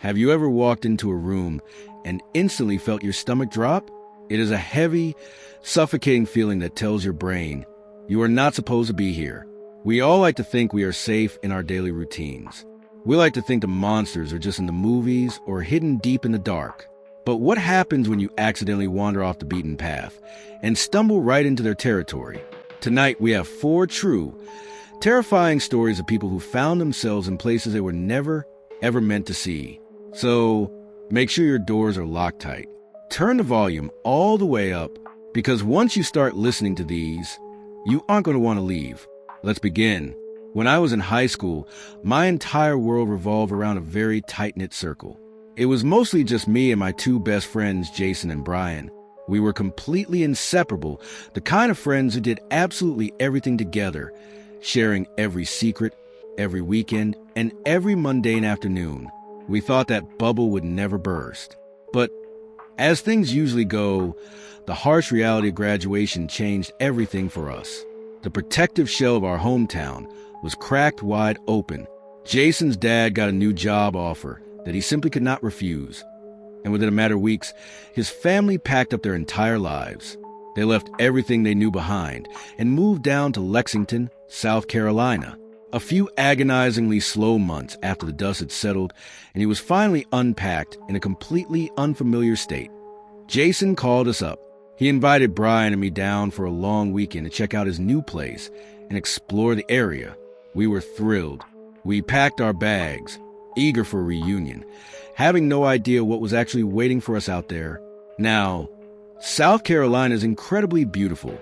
Have you ever walked into a room and instantly felt your stomach drop? It is a heavy, suffocating feeling that tells your brain, you are not supposed to be here. We all like to think we are safe in our daily routines. We like to think the monsters are just in the movies or hidden deep in the dark. But what happens when you accidentally wander off the beaten path and stumble right into their territory? Tonight, we have 4 true, terrifying stories of people who found themselves in places they were never, ever meant to see. So, make sure your doors are locked tight. Turn the volume all the way up, because once you start listening to these, you aren't going to want to leave. Let's begin. When I was in high school, my entire world revolved around a very tight-knit circle. It was mostly just me and my 2 best friends, Jason and Brian. We were completely inseparable, the kind of friends who did absolutely everything together, sharing every secret, every weekend, and every mundane afternoon. We thought that bubble would never burst. But as things usually go, the harsh reality of graduation changed everything for us. The protective shell of our hometown was cracked wide open. Jason's dad got a new job offer that he simply could not refuse. And within a matter of weeks, his family packed up their entire lives. They left everything they knew behind and moved down to Lexington, South Carolina. A few agonizingly slow months after the dust had settled and he was finally unpacked in a completely unfamiliar state, Jason called us up. He invited Brian and me down for a long weekend to check out his new place and explore the area. We were thrilled. We packed our bags, eager for a reunion, having no idea what was actually waiting for us out there. Now, South Carolina is incredibly beautiful,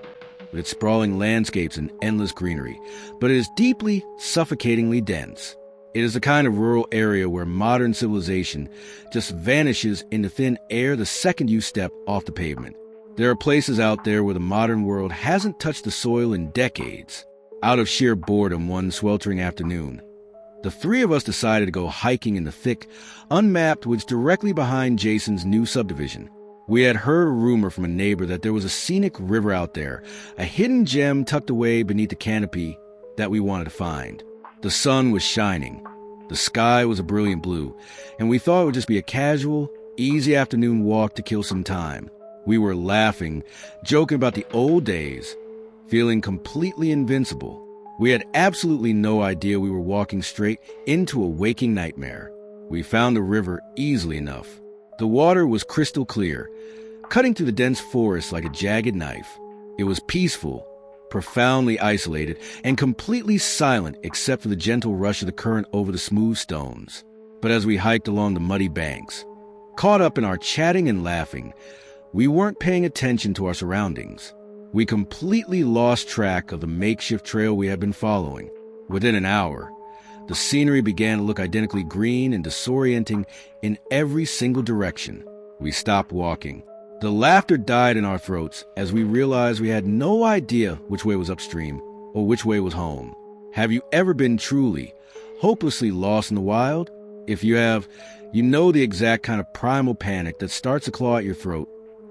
with its sprawling landscapes and endless greenery, but it is deeply, suffocatingly dense. It is the kind of rural area where modern civilization just vanishes into thin air the second you step off the pavement. There are places out there where the modern world hasn't touched the soil in decades. Out of sheer boredom one sweltering afternoon, the 3 of us decided to go hiking in the thick, unmapped woods directly behind Jason's new subdivision. We had heard a rumor from a neighbor that there was a scenic river out there, a hidden gem tucked away beneath the canopy that we wanted to find. The sun was shining. The sky was a brilliant blue, and we thought it would just be a casual, easy afternoon walk to kill some time. We were laughing, joking about the old days, feeling completely invincible. We had absolutely no idea we were walking straight into a waking nightmare. We found the river easily enough. The water was crystal clear, cutting through the dense forest like a jagged knife. It was peaceful, profoundly isolated, and completely silent except for the gentle rush of the current over the smooth stones. But as we hiked along the muddy banks, caught up in our chatting and laughing, we weren't paying attention to our surroundings. We completely lost track of the makeshift trail we had been following. Within an hour, the scenery began to look identically green and disorienting in every single direction. We stopped walking. The laughter died in our throats as we realized we had no idea which way was upstream or which way was home. Have you ever been truly, hopelessly lost in the wild? If you have, you know the exact kind of primal panic that starts to claw at your throat,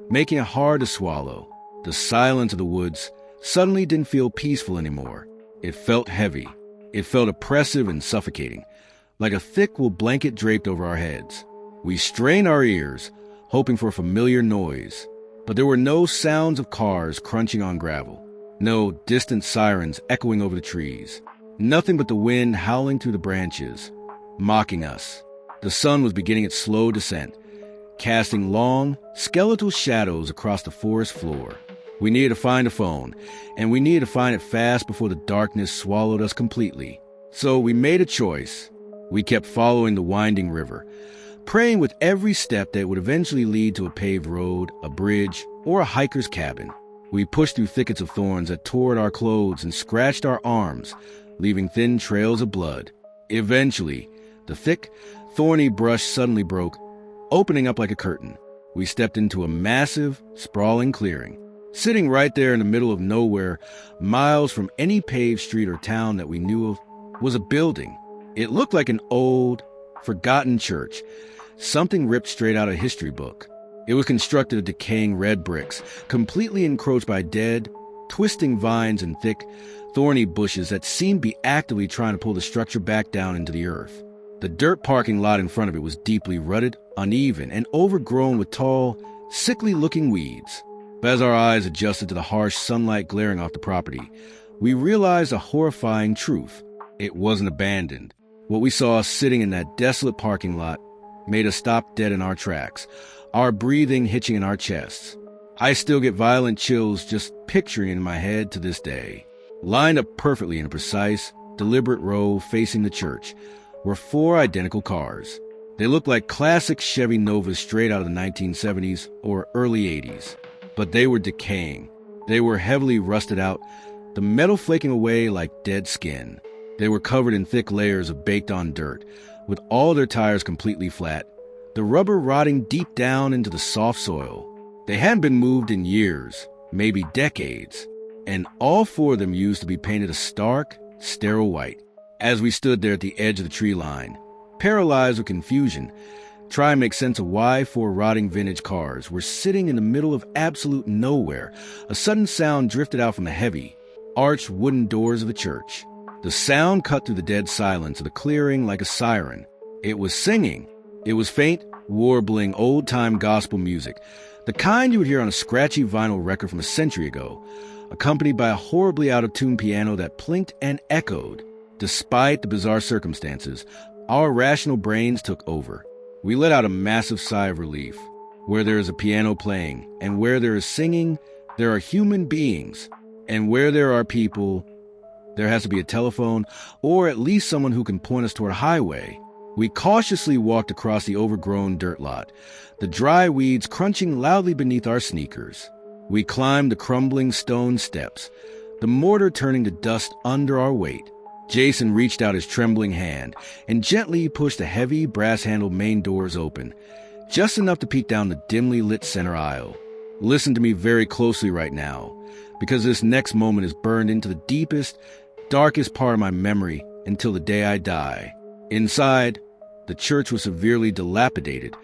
making it hard to swallow. The silence of the woods suddenly didn't feel peaceful anymore. It felt heavy. It felt oppressive and suffocating, like a thick wool blanket draped over our heads. We strained our ears, hoping for a familiar noise, but there were no sounds of cars crunching on gravel, no distant sirens echoing over the trees, nothing but the wind howling through the branches, mocking us. The sun was beginning its slow descent, casting long, skeletal shadows across the forest floor. We needed to find a phone, and we needed to find it fast before the darkness swallowed us completely. So we made a choice. We kept following the winding river, praying with every step that it would eventually lead to a paved road, a bridge, or a hiker's cabin. We pushed through thickets of thorns that tore at our clothes and scratched our arms, leaving thin trails of blood. Eventually, the thick, thorny brush suddenly broke, opening up like a curtain. We stepped into a massive, sprawling clearing. Sitting right there in the middle of nowhere, miles from any paved street or town that we knew of, was a building. It looked like an old, forgotten church, something ripped straight out of a history book. It was constructed of decaying red bricks, completely encroached by dead, twisting vines and thick, thorny bushes that seemed to be actively trying to pull the structure back down into the earth. The dirt parking lot in front of it was deeply rutted, uneven, and overgrown with tall, sickly-looking weeds. But as our eyes adjusted to the harsh sunlight glaring off the property, we realized a horrifying truth. It wasn't abandoned. What we saw sitting in that desolate parking lot made us stop dead in our tracks, our breathing hitching in our chests. I still get violent chills just picturing it in my head to this day. Lined up perfectly in a precise, deliberate row facing the church were 4 identical cars. They looked like classic Chevy Novas straight out of the 1970s or early 80s. But they were decaying. They were heavily rusted out, the metal flaking away like dead skin. They were covered in thick layers of baked-on dirt, with all their tires completely flat, the rubber rotting deep down into the soft soil. They hadn't been moved in years, maybe decades, and all 4 of them used to be painted a stark, sterile white. As we stood there at the edge of the tree line, paralyzed with confusion, trying to make sense of why 4 rotting vintage cars were sitting in the middle of absolute nowhere, a sudden sound drifted out from the heavy, arched wooden doors of the church. The sound cut through the dead silence of the clearing like a siren. It was singing. It was faint, warbling, old-time gospel music, the kind you would hear on a scratchy vinyl record from a century ago, accompanied by a horribly out-of-tune piano that plinked and echoed. Despite the bizarre circumstances, our rational brains took over. We let out a massive sigh of relief. Where there is a piano playing, and where there is singing, there are human beings. And where there are people, there has to be a telephone, or at least someone who can point us toward a highway. We cautiously walked across the overgrown dirt lot, the dry weeds crunching loudly beneath our sneakers. We climbed the crumbling stone steps, the mortar turning to dust under our weight. Jason reached out his trembling hand and gently pushed the heavy, brass-handled main doors open, just enough to peek down the dimly lit center aisle. Listen to me very closely right now, because this next moment is burned into the deepest, darkest part of my memory until the day I die. Inside, the church was severely dilapidated,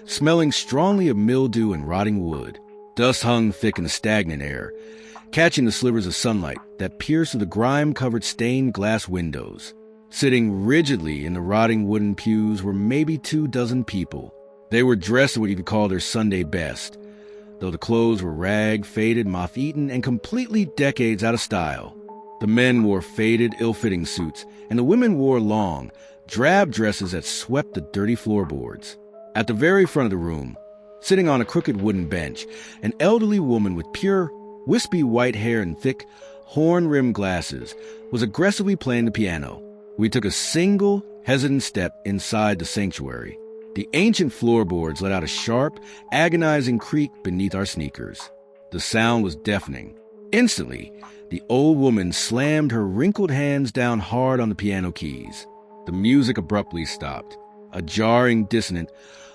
smelling strongly of mildew and rotting wood. Dust hung thick in the stagnant air, catching the slivers of sunlight that pierced through the grime-covered stained glass windows. Sitting rigidly in the rotting wooden pews were maybe 24 people. They were dressed in what you could call their Sunday best, though the clothes were ragged, faded, moth-eaten, and completely decades out of style. The men wore faded, ill-fitting suits, and the women wore long, drab dresses that swept the dirty floorboards. At the very front of the room, sitting on a crooked wooden bench, an elderly woman with pure, wispy white hair and thick, horn-rimmed glasses was aggressively playing the piano. We took a single, hesitant step inside the sanctuary. The ancient floorboards let out a sharp, agonizing creak beneath our sneakers. The sound was deafening. Instantly, the old woman slammed her wrinkled hands down hard on the piano keys. The music abruptly stopped. A jarring, dissonant,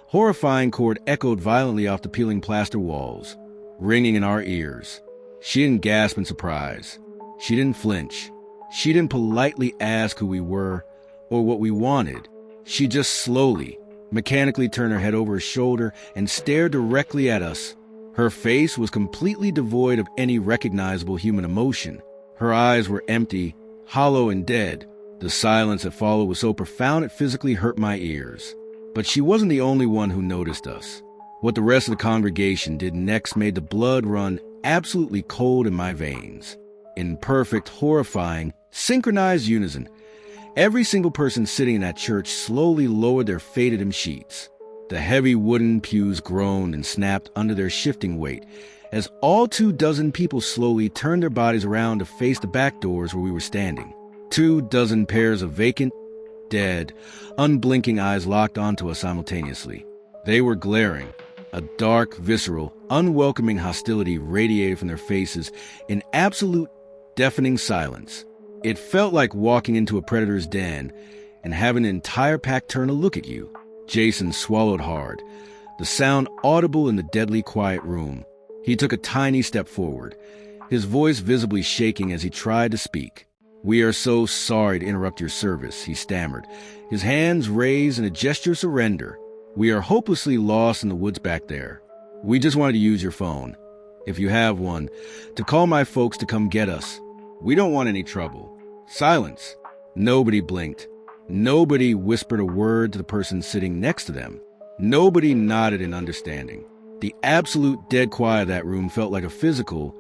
horrifying chord echoed violently off the peeling plaster walls, ringing in our ears. She didn't gasp in surprise. She didn't flinch. She didn't politely ask who we were or what we wanted. She just slowly, mechanically turned her head over her shoulder and stared directly at us. Her face was completely devoid of any recognizable human emotion. Her eyes were empty, hollow, and dead. The silence that followed was so profound it physically hurt my ears. But she wasn't the only one who noticed us. What the rest of the congregation did next made the blood run absolutely cold in my veins. In perfect, horrifying, synchronized unison, every single person sitting in that church slowly lowered their faded sheets. The heavy wooden pews groaned and snapped under their shifting weight as all 24 people slowly turned their bodies around to face the back doors where we were standing. 24 pairs of vacant, dead, unblinking eyes locked onto us simultaneously. They were glaring. A dark, visceral, unwelcoming hostility radiated from their faces in absolute, deafening silence. It felt like walking into a predator's den and having an entire pack turn to look at you. Jason swallowed hard, the sound audible in the deadly quiet room. He took a tiny step forward, his voice visibly shaking as he tried to speak. "We are so sorry to interrupt your service," he stammered, his hands raised in a gesture of surrender. "We are hopelessly lost in the woods back there. We just wanted to use your phone, if you have one, to call my folks to come get us. We don't want any trouble." Silence. Nobody blinked. Nobody whispered a word to the person sitting next to them. Nobody nodded in understanding. The absolute dead quiet of that room felt like a physical,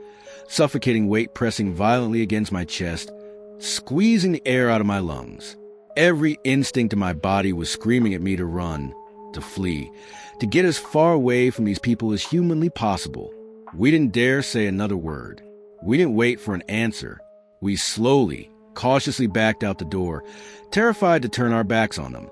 suffocating weight pressing violently against my chest, squeezing the air out of my lungs. Every instinct in my body was screaming at me to run, to flee, to get as far away from these people as humanly possible. We didn't dare say another word. We didn't wait for an answer. We slowly, cautiously backed out the door, terrified to turn our backs on them.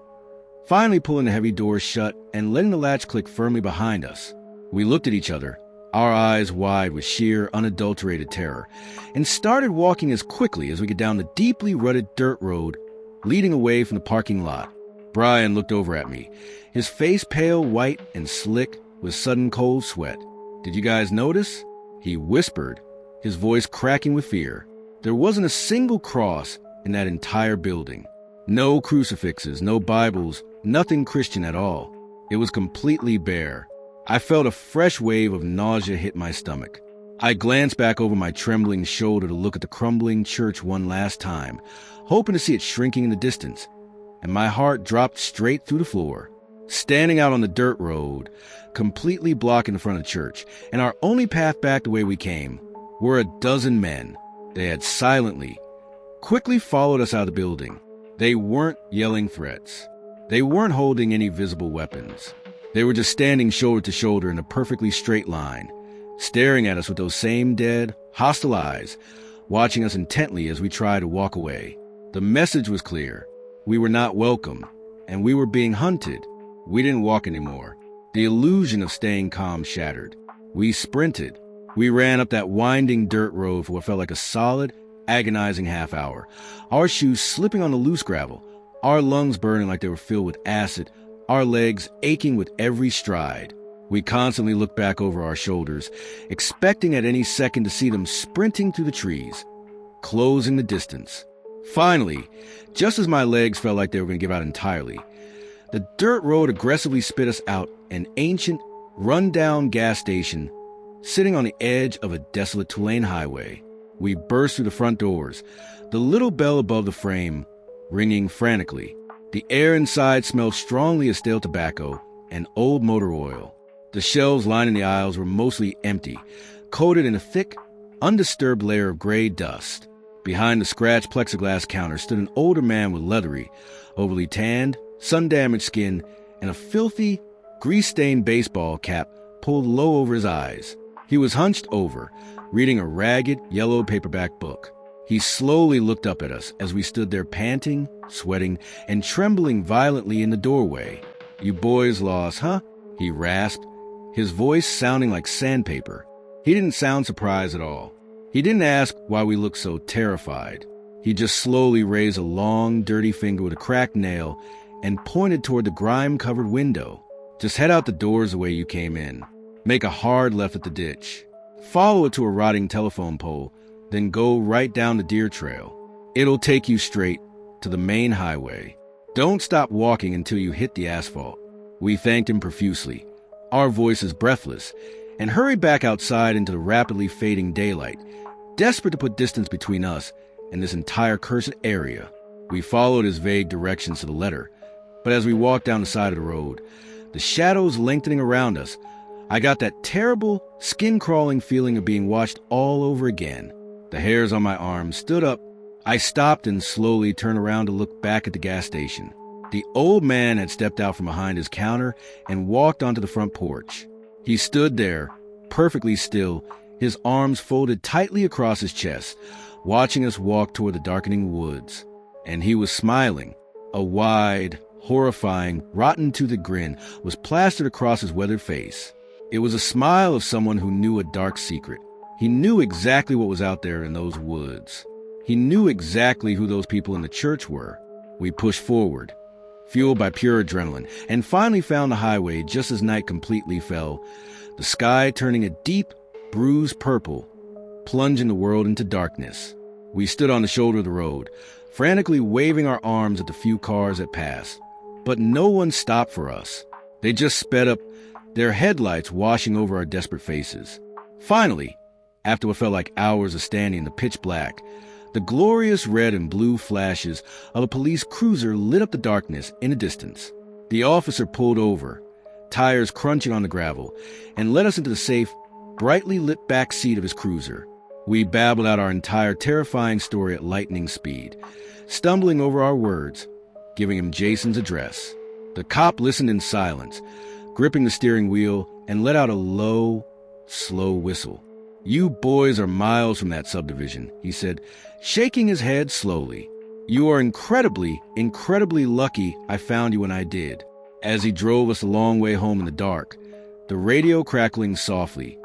Finally pulling the heavy door shut and letting the latch click firmly behind us, we looked at each other, our eyes wide with sheer, unadulterated terror, and started walking as quickly as we could down the deeply rutted dirt road leading away from the parking lot. Brian looked over at me, his face pale white and slick with sudden cold sweat. "Did you guys notice?" He whispered, his voice cracking with fear. There wasn't a single cross in that entire building. No crucifixes, no Bibles, nothing Christian at all. It was completely bare. I felt a fresh wave of nausea hit my stomach. I glanced back over my trembling shoulder to look at the crumbling church one last time, hoping to see it shrinking in the distance, and my heart dropped straight through the floor. Standing out on the dirt road, completely blocking the front of the church, and our only path back the way we came, were a dozen men. They had silently, quickly followed us out of the building. They weren't yelling threats. They weren't holding any visible weapons. They were just standing shoulder to shoulder in a perfectly straight line, staring at us with those same dead, hostile eyes, watching us intently as we tried to walk away. The message was clear. We were not welcome, and we were being hunted. We didn't walk anymore. The illusion of staying calm shattered. We sprinted. We ran up that winding dirt road for what felt like a solid, agonizing half hour, our shoes slipping on the loose gravel, our lungs burning like they were filled with acid, our legs aching with every stride. We constantly looked back over our shoulders, expecting at any second to see them sprinting through the trees, closing the distance. Finally, just as my legs felt like they were going to give out entirely, the dirt road aggressively spit us out an ancient, run-down gas station sitting on the edge of a desolate two-lane highway. We burst through the front doors, the little bell above the frame ringing frantically. The air inside smelled strongly of stale tobacco and old motor oil. The shelves lining the aisles were mostly empty, coated in a thick, undisturbed layer of gray dust. Behind the scratched plexiglass counter stood an older man with leathery, overly tanned, sun-damaged skin and a filthy, grease-stained baseball cap pulled low over his eyes. He was hunched over, reading a ragged, yellow paperback book. He slowly looked up at us as we stood there panting, sweating, and trembling violently in the doorway. "You boys lost, huh?" he rasped, his voice sounding like sandpaper. He didn't sound surprised at all. He didn't ask why we looked so terrified. He just slowly raised a long, dirty finger with a cracked nail and pointed toward the grime-covered window. "Just head out the doors the way you came in. Make a hard left at the ditch. Follow it to a rotting telephone pole, then go right down the deer trail. It'll take you straight to the main highway. Don't stop walking until you hit the asphalt." We thanked him profusely, our voices breathless, and hurried back outside into the rapidly fading daylight, desperate to put distance between us and this entire cursed area. We followed his vague directions to the letter, but as we walked down the side of the road, the shadows lengthening around us, I got that terrible, skin-crawling feeling of being watched all over again. The hairs on my arms stood up. I stopped and slowly turned around to look back at the gas station. The old man had stepped out from behind his counter and walked onto the front porch. He stood there, perfectly still, his arms folded tightly across his chest, watching us walk toward the darkening woods. And he was smiling. A wide, horrifying, rotten-toothed grin was plastered across his weathered face. It was a smile of someone who knew a dark secret. He knew exactly what was out there in those woods. He knew exactly who those people in the church were. We pushed forward, fueled by pure adrenaline, and finally found the highway just as night completely fell, the sky turning a deep, bruised purple, plunging the world into darkness. We stood on the shoulder of the road, frantically waving our arms at the few cars that passed. But no one stopped for us. They just sped up, their headlights washing over our desperate faces. Finally, after what felt like hours of standing in the pitch black, The glorious red and blue flashes of a police cruiser lit up the darkness in the distance. The officer pulled over, tires crunching on the gravel, and led us into the safe, brightly lit back seat of his cruiser. We babbled out our entire terrifying story at lightning speed, stumbling over our words, giving him Jason's address. The cop listened in silence, gripping the steering wheel, and let out a low, slow whistle. "You boys are miles from that subdivision," he said, shaking his head slowly. "You are incredibly, incredibly lucky I found you when I did." As he drove us a long way home in the dark, the radio crackling softly,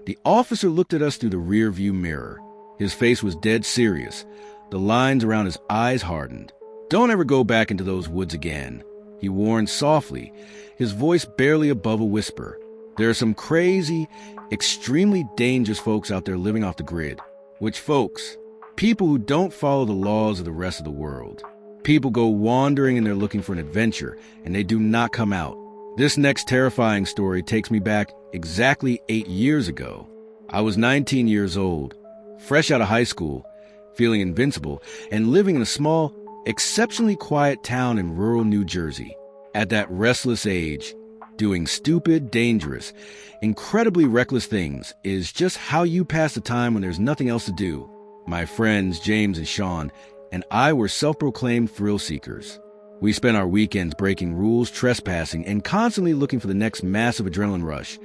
the officer looked at us through the rear-view mirror. His face was dead serious. The lines around his eyes hardened. "Don't ever go back into those woods again," he warned softly, his voice barely above a whisper. "There are some crazy, extremely dangerous folks out there living off the grid." Which folks? People who don't follow the laws of the rest of the world. People go wandering and they're looking for an adventure, and they do not come out. This next terrifying story takes me back exactly 8 years ago. I was 19 years old, fresh out of high school, feeling invincible, and living in a small, exceptionally quiet town in rural New Jersey. At that restless age, doing stupid, dangerous, incredibly reckless things is just how you pass the time when there's nothing else to do. My friends, James and Sean, and I were self-proclaimed thrill seekers. We spent our weekends breaking rules, trespassing, and constantly looking for the next massive adrenaline rush,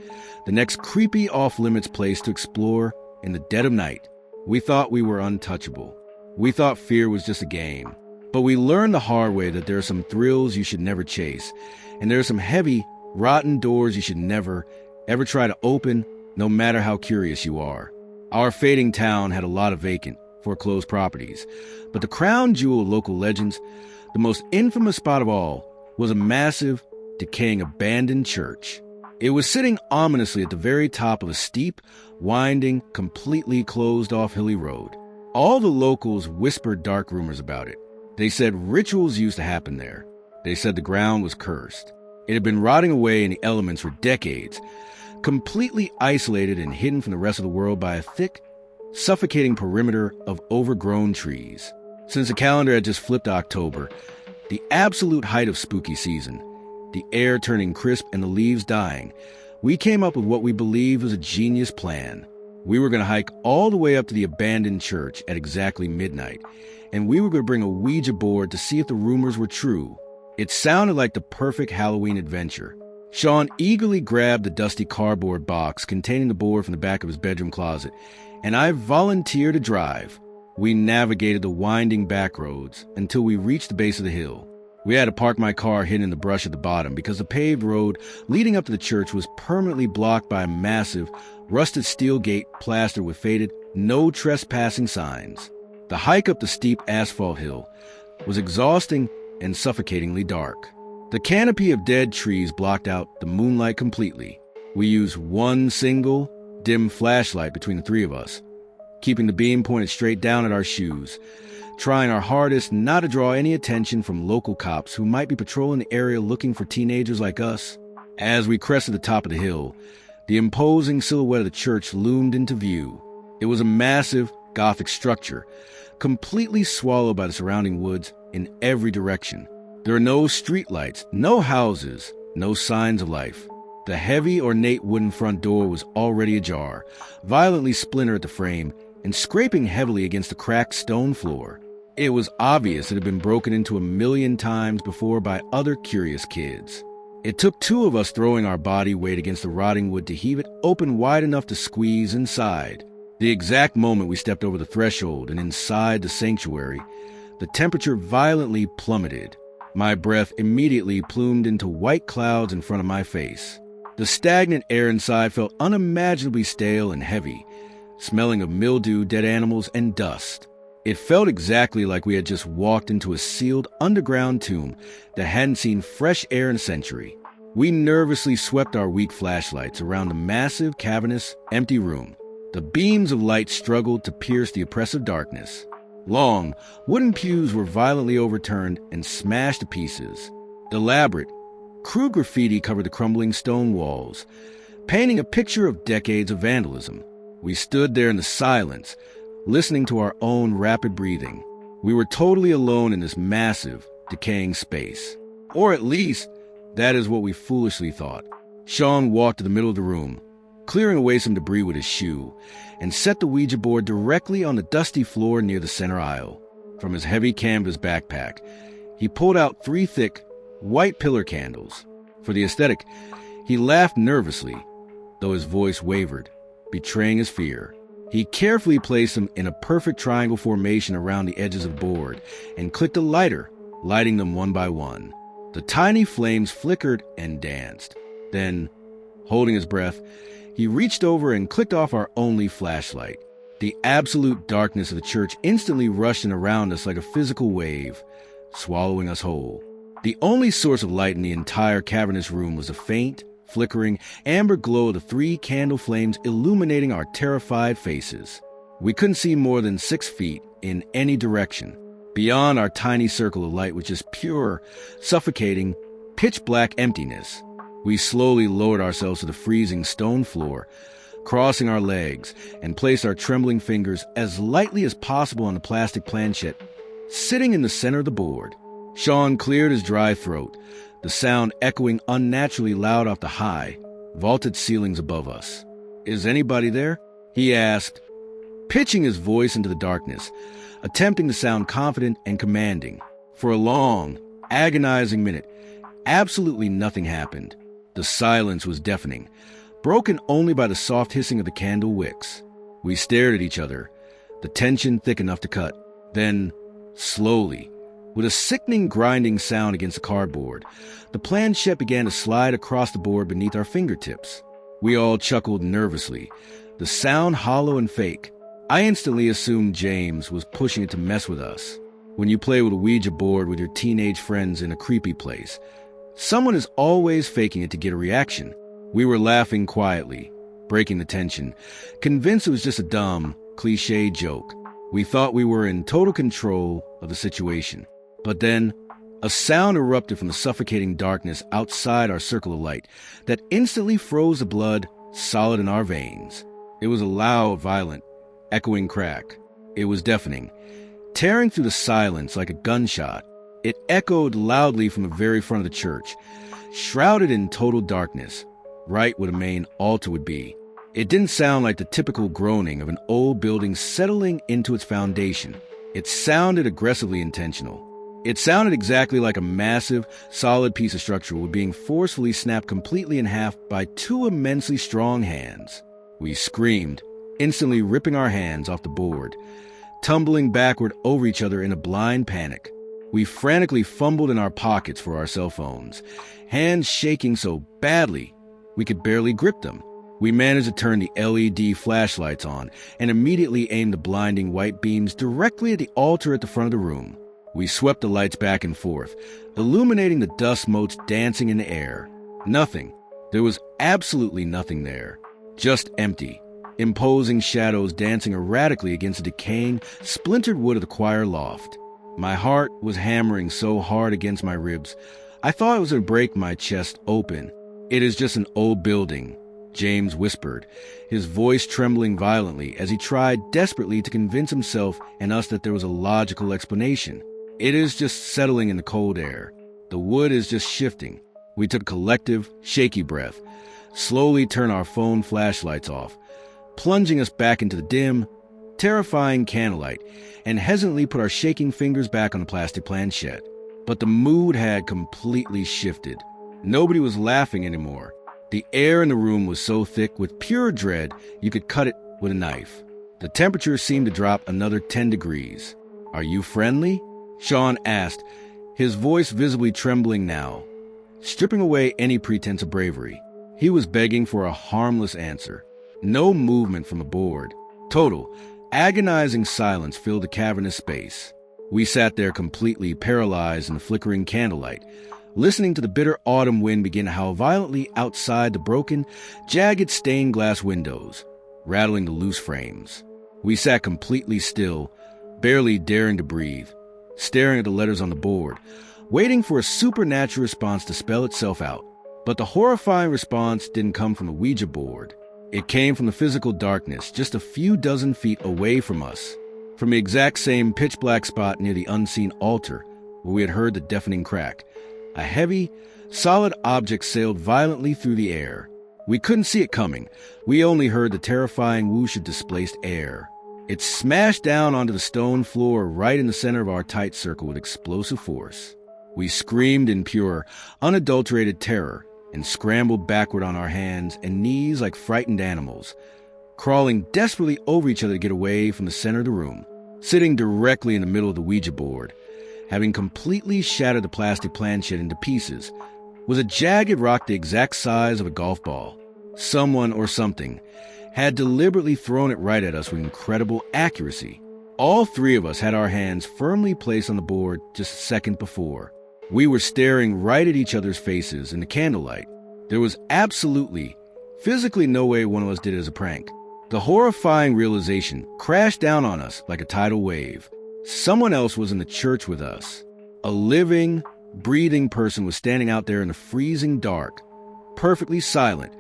the next creepy off-limits place to explore in the dead of night. We thought we were untouchable. We thought fear was just a game. But we learned the hard way that there are some thrills you should never chase, and there are some heavy, rotten doors you should never, ever try to open, no matter how curious you are. Our fading town had a lot of vacant, foreclosed properties, but the crown jewel of local legends, the most infamous spot of all, was a massive, decaying, abandoned church. It was sitting ominously at the very top of a steep, winding, completely closed-off hilly road. All the locals whispered dark rumors about it. They said rituals used to happen there. They said the ground was cursed. It had been rotting away in the elements for decades, completely isolated and hidden from the rest of the world by a thick, suffocating perimeter of overgrown trees. Since the calendar had just flipped October, the absolute height of spooky season, the air turning crisp and the leaves dying, we came up with what we believed was a genius plan. We were going to hike all the way up to the abandoned church at exactly midnight, and we were going to bring a Ouija board to see if the rumors were true. It sounded like the perfect Halloween adventure. Sean eagerly grabbed the dusty cardboard box containing the board from the back of his bedroom closet, and I volunteered to drive. We navigated the winding back roads until we reached the base of the hill. We had to park my car hidden in the brush at the bottom because the paved road leading up to the church was permanently blocked by a massive, rusted steel gate plastered with faded, no trespassing signs. The hike up the steep asphalt hill was exhausting and suffocatingly dark. The canopy of dead trees blocked out the moonlight completely. We used one single, dim flashlight between the three of us, keeping the beam pointed straight down at our shoes, trying our hardest not to draw any attention from local cops who might be patrolling the area looking for teenagers like us. As we crested the top of the hill, the imposing silhouette of the church loomed into view. It was a massive, Gothic structure, completely swallowed by the surrounding woods in every direction. There are no streetlights, no houses, no signs of life. The heavy, ornate wooden front door was already ajar, violently splintered at the frame and scraping heavily against the cracked stone floor. It was obvious it had been broken into 1,000,000 times before by other curious kids. It took two of us throwing our body weight against the rotting wood to heave it open wide enough to squeeze inside. The exact moment we stepped over the threshold and inside the sanctuary, the temperature violently plummeted. My breath immediately plumed into white clouds in front of my face. The stagnant air inside felt unimaginably stale and heavy, smelling of mildew, dead animals, and dust. It felt exactly like we had just walked into a sealed underground tomb that hadn't seen fresh air in a century. We nervously swept our weak flashlights around the massive, cavernous, empty room. The beams of light struggled to pierce the oppressive darkness. Long, wooden pews were violently overturned and smashed to pieces. Elaborate, crude graffiti covered the crumbling stone walls, painting a picture of decades of vandalism. We stood there in the silence, listening to our own rapid breathing. We were totally alone in this massive, decaying space. Or at least, that is what we foolishly thought. Sean walked to the middle of the room, clearing away some debris with his shoe, and set the Ouija board directly on the dusty floor near the center aisle. From his heavy canvas backpack, he pulled out 3 thick, white pillar candles. For the aesthetic, he laughed nervously, though his voice wavered, betraying his fear. He carefully placed them in a perfect triangle formation around the edges of the board and clicked a lighter, lighting them one by one. The tiny flames flickered and danced. Then, holding his breath, he reached over and clicked off our only flashlight. The absolute darkness of the church instantly rushed in around us like a physical wave, swallowing us whole. The only source of light in the entire cavernous room was a faint, flickering, amber glow of the 3 candle flames illuminating our terrified faces. We couldn't see more than 6 feet in any direction. Beyond our tiny circle of light was just pure, suffocating, pitch-black emptiness. We slowly lowered ourselves to the freezing stone floor, crossing our legs, and placed our trembling fingers as lightly as possible on the plastic planchette, sitting in the center of the board. Sean cleared his dry throat, the sound echoing unnaturally loud off the high, vaulted ceilings above us. "Is anybody there?" he asked, pitching his voice into the darkness, attempting to sound confident and commanding. For a long, agonizing minute, absolutely nothing happened. The silence was deafening, broken only by the soft hissing of the candle wicks. We stared at each other, the tension thick enough to cut. Then, slowly, with a sickening grinding sound against the cardboard, the planchette began to slide across the board beneath our fingertips. We all chuckled nervously, the sound hollow and fake. I instantly assumed James was pushing it to mess with us. When you play with a Ouija board with your teenage friends in a creepy place, someone is always faking it to get a reaction. We were laughing quietly, breaking the tension, convinced it was just a dumb, cliché joke. We thought we were in total control of the situation. But then, a sound erupted from the suffocating darkness outside our circle of light that instantly froze the blood solid in our veins. It was a loud, violent, echoing crack. It was deafening, tearing through the silence like a gunshot. It echoed loudly from the very front of the church, shrouded in total darkness, right where the main altar would be. It didn't sound like the typical groaning of an old building settling into its foundation. It sounded aggressively intentional. It sounded exactly like a massive, solid piece of structure was being forcefully snapped completely in half by 2 immensely strong hands. We screamed, instantly ripping our hands off the board, tumbling backward over each other in a blind panic. We frantically fumbled in our pockets for our cell phones, hands shaking so badly we could barely grip them. We managed to turn the LED flashlights on and immediately aimed the blinding white beams directly at the altar at the front of the room. We swept the lights back and forth, illuminating the dust motes dancing in the air. Nothing. There was absolutely nothing there. Just empty, imposing shadows dancing erratically against the decaying, splintered wood of the choir loft. My heart was hammering so hard against my ribs, I thought it was going to break my chest open. "It is just an old building," James whispered, his voice trembling violently as he tried desperately to convince himself and us that there was a logical explanation. "It is just settling in the cold air. The wood is just shifting." We took a collective, shaky breath, slowly turned our phone flashlights off, plunging us back into the dim, terrifying candlelight, and hesitantly put our shaking fingers back on the plastic planchette. But the mood had completely shifted. Nobody was laughing anymore. The air in the room was so thick with pure dread you could cut it with a knife. The temperature seemed to drop another 10 degrees. "Are you friendly?" Sean asked, his voice visibly trembling now, stripping away any pretense of bravery. He was begging for a harmless answer. No movement from the board. Total, agonizing silence filled the cavernous space. We sat there completely paralyzed in the flickering candlelight, listening to the bitter autumn wind begin to howl violently outside the broken, jagged stained glass windows, rattling the loose frames. We sat completely still, barely daring to breathe, staring at the letters on the board, waiting for a supernatural response to spell itself out. But the horrifying response didn't come from the Ouija board. It came from the physical darkness, just a few dozen feet away from us, from the exact same pitch-black spot near the unseen altar where we had heard the deafening crack. A heavy, solid object sailed violently through the air. We couldn't see it coming. We only heard the terrifying whoosh of displaced air. It smashed down onto the stone floor right in the center of our tight circle with explosive force. We screamed in pure, unadulterated terror and scrambled backward on our hands and knees like frightened animals, crawling desperately over each other to get away from the center of the room. Sitting directly in the middle of the Ouija board, having completely shattered the plastic planchette into pieces, was a jagged rock the exact size of a golf ball. Someone or something had deliberately thrown it right at us with incredible accuracy. All three of us had our hands firmly placed on the board just a second before. We were staring right at each other's faces in the candlelight. There was absolutely, physically no way one of us did it as a prank. The horrifying realization crashed down on us like a tidal wave. Someone else was in the church with us. A living, breathing person was standing out there in the freezing dark, perfectly silent,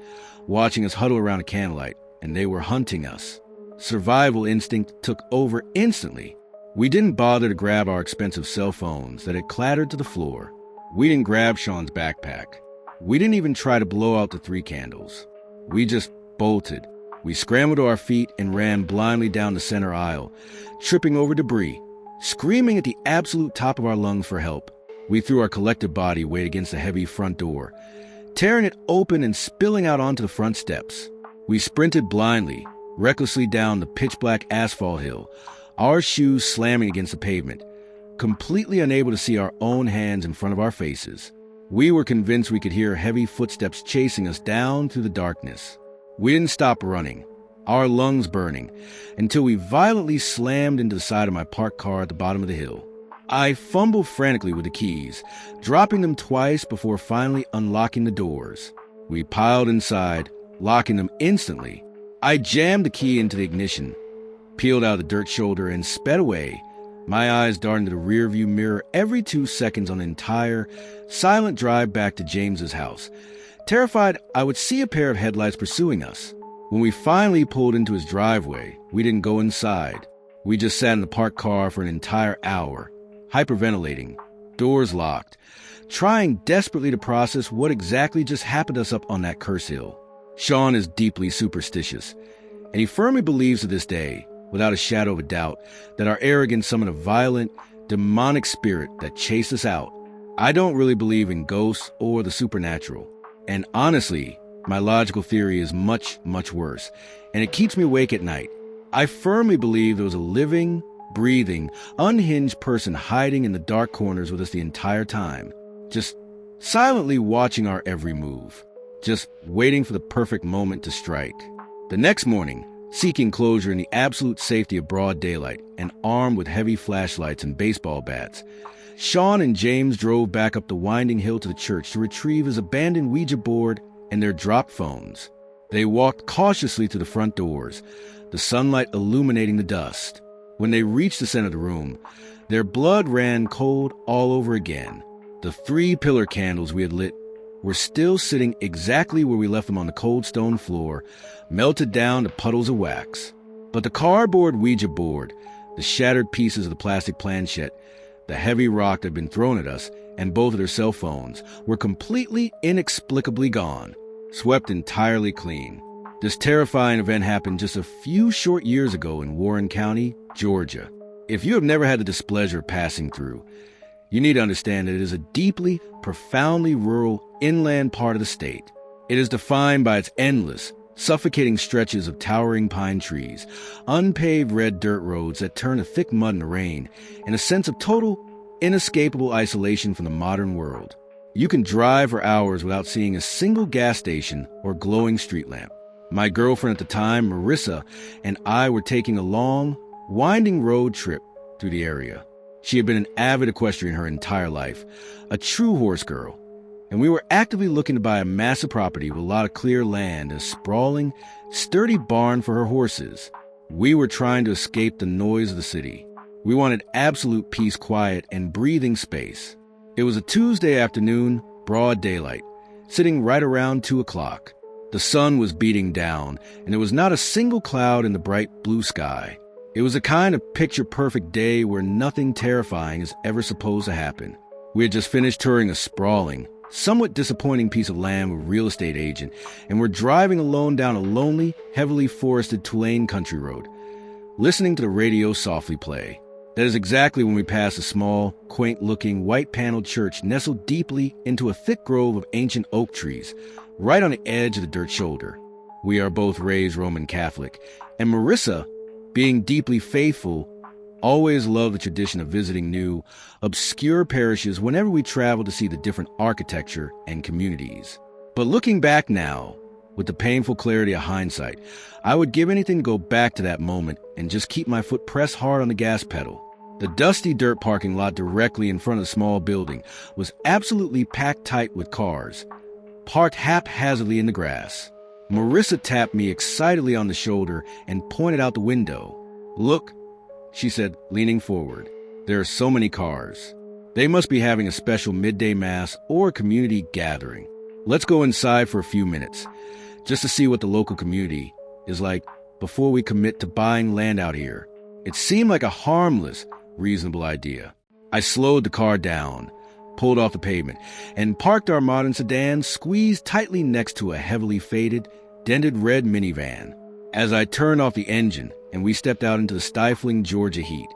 watching us huddle around a candlelight, and they were hunting us. Survival instinct took over instantly. We didn't bother to grab our expensive cell phones that had clattered to the floor. We didn't grab Sean's backpack. We didn't even try to blow out the 3 candles. We just bolted. We scrambled to our feet and ran blindly down the center aisle, tripping over debris, screaming at the absolute top of our lungs for help. We threw our collective body weight against the heavy front door, tearing it open and spilling out onto the front steps. We sprinted blindly, recklessly down the pitch-black asphalt hill, our shoes slamming against the pavement, completely unable to see our own hands in front of our faces. We were convinced we could hear heavy footsteps chasing us down through the darkness. We didn't stop running, our lungs burning, until we violently slammed into the side of my parked car at the bottom of the hill. I fumbled frantically with the keys, dropping them twice before finally unlocking the doors. We piled inside, locking them instantly. I jammed the key into the ignition, peeled out the dirt shoulder, and sped away, my eyes darting to the rearview mirror every 2 seconds on the entire, silent drive back to James's house, terrified I would see a pair of headlights pursuing us. When we finally pulled into his driveway, we didn't go inside. We just sat in the parked car for an entire hour, hyperventilating, doors locked, trying desperately to process what exactly just happened to us up on that curse hill. Sean is deeply superstitious, and he firmly believes to this day, without a shadow of a doubt, that our arrogance summoned a violent, demonic spirit that chased us out. I don't really believe in ghosts or the supernatural, and honestly, my logical theory is much, much worse, and it keeps me awake at night. I firmly believe there was a living, breathing, unhinged person hiding in the dark corners with us the entire time, just silently watching our every move, just waiting for the perfect moment to strike. The next morning, seeking closure in the absolute safety of broad daylight and armed with heavy flashlights and baseball bats, Sean and James drove back up the winding hill to the church to retrieve his abandoned Ouija board and their dropped phones. They walked cautiously to the front doors, the sunlight illuminating the dust. When they reached the center of the room, their blood ran cold all over again. The 3 pillar candles we had lit were still sitting exactly where we left them on the cold stone floor, melted down to puddles of wax. But the cardboard Ouija board, the shattered pieces of the plastic planchette, the heavy rock that had been thrown at us, and both of their cell phones were completely, inexplicably gone, swept entirely clean. This terrifying event happened just a few short years ago in Warren County, Georgia. If you have never had the displeasure of passing through, you need to understand that it is a deeply, profoundly rural, inland part of the state. It is defined by its endless, suffocating stretches of towering pine trees, unpaved red dirt roads that turn to thick mud in the rain, and a sense of total, inescapable isolation from the modern world. You can drive for hours without seeing a single gas station or glowing street lamp. My girlfriend at the time, Marissa, and I were taking a long, winding road trip through the area. She had been an avid equestrian her entire life, a true horse girl, and we were actively looking to buy a massive property with a lot of clear land and a sprawling, sturdy barn for her horses. We were trying to escape the noise of the city. We wanted absolute peace, quiet, and breathing space. It was a Tuesday afternoon, broad daylight, sitting right around 2 o'clock. The sun was beating down, and there was not a single cloud in the bright blue sky. It was a kind of picture-perfect day where nothing terrifying is ever supposed to happen. We had just finished touring a sprawling, somewhat disappointing piece of land with a real estate agent, and were driving alone down a lonely, heavily forested Tulane country road, listening to the radio softly play. That is exactly when we passed a small, quaint-looking, white-paneled church nestled deeply into a thick grove of ancient oak trees, right on the edge of the dirt shoulder. We are both raised Roman Catholic, and Marissa, being deeply faithful, always loved the tradition of visiting new, obscure parishes whenever we traveled to see the different architecture and communities. But looking back now, with the painful clarity of hindsight, I would give anything to go back to that moment and just keep my foot pressed hard on the gas pedal. The dusty dirt parking lot directly in front of the small building was absolutely packed tight with cars, parked haphazardly in the grass. Marissa tapped me excitedly on the shoulder and pointed out the window. "Look," she said, leaning forward. "There are so many cars. They must be having a special midday mass or a community gathering. Let's go inside for a few minutes, just to see what the local community is like before we commit to buying land out here." It seemed like a harmless, reasonable idea. I slowed the car down, pulled off the pavement, and parked our modern sedan squeezed tightly next to a heavily faded, dented red minivan. As I turned off the engine and we stepped out into the stifling Georgia heat,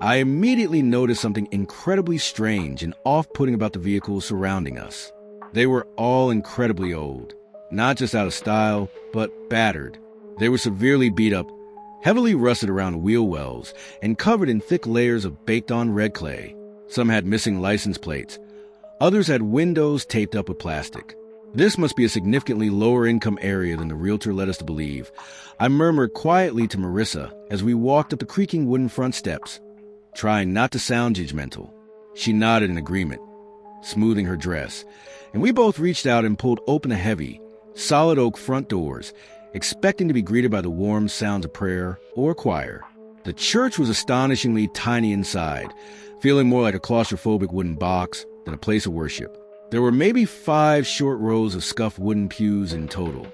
I immediately noticed something incredibly strange and off-putting about the vehicles surrounding us. They were all incredibly old, not just out of style, but battered. They were severely beat up, heavily rusted around the wheel wells, and covered in thick layers of baked-on red clay. Some had missing license plates. Others had windows taped up with plastic. This must be a significantly lower-income area than the realtor led us to believe. I murmured quietly to Marissa as we walked up the creaking wooden front steps, trying not to sound judgmental. She nodded in agreement, smoothing her dress, and we both reached out and pulled open the heavy, solid oak front doors, expecting to be greeted by the warm sounds of prayer or choir. The church was astonishingly tiny inside, feeling more like a claustrophobic wooden box than a place of worship. There were maybe 5 short rows of scuffed wooden pews in total,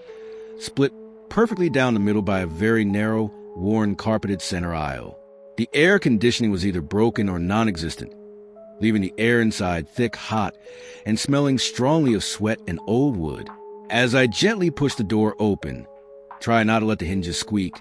split perfectly down the middle by a very narrow, worn carpeted center aisle. The air conditioning was either broken or non-existent, leaving the air inside thick, hot, and smelling strongly of sweat and old wood. As I gently pushed the door open, trying not to let the hinges squeak,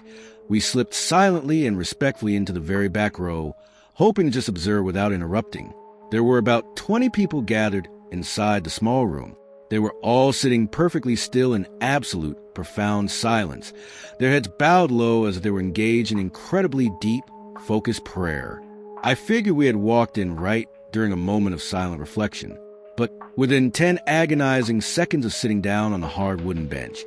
we slipped silently and respectfully into the very back row, hoping to just observe without interrupting. There were about 20 people gathered inside the small room. They were all sitting perfectly still in absolute, profound silence, their heads bowed low as if they were engaged in incredibly deep, focused prayer. I figured we had walked in right during a moment of silent reflection, but within 10 agonizing seconds of sitting down on the hard wooden bench,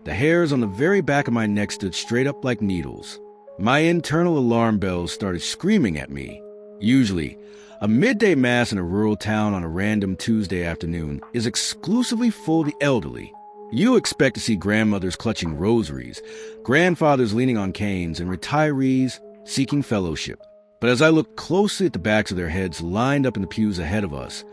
the hairs on the very back of my neck stood straight up like needles. My internal alarm bells started screaming at me. Usually, a midday mass in a rural town on a random Tuesday afternoon is exclusively full of the elderly. You expect to see grandmothers clutching rosaries, grandfathers leaning on canes, and retirees seeking fellowship. But as I looked closely at the backs of their heads lined up in the pews ahead of us,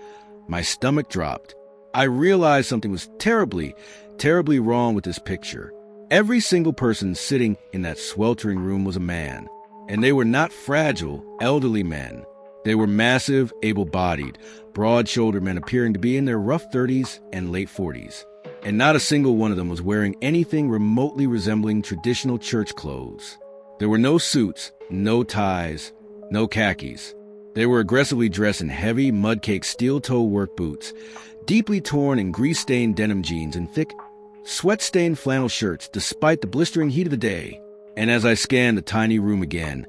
my stomach dropped. I realized something was terribly, terribly wrong with this picture. Every single person sitting in that sweltering room was a man, and they were not fragile, elderly men. They were massive, able-bodied, broad-shouldered men appearing to be in their rough 30s and late 40s. And not a single one of them was wearing anything remotely resembling traditional church clothes. There were no suits, no ties, no khakis. They were aggressively dressed in heavy, mud-caked steel-toe work boots, deeply torn and grease-stained denim jeans, and thick, sweat-stained flannel shirts despite the blistering heat of the day. And as I scanned the tiny room again,